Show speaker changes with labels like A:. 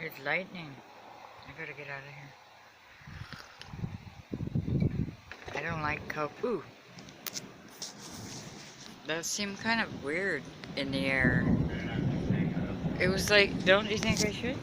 A: There's lightning. I gotta get out of here. I don't like coke. Ooh. That seemed kind of weird in the air. It was like, don't you think I should?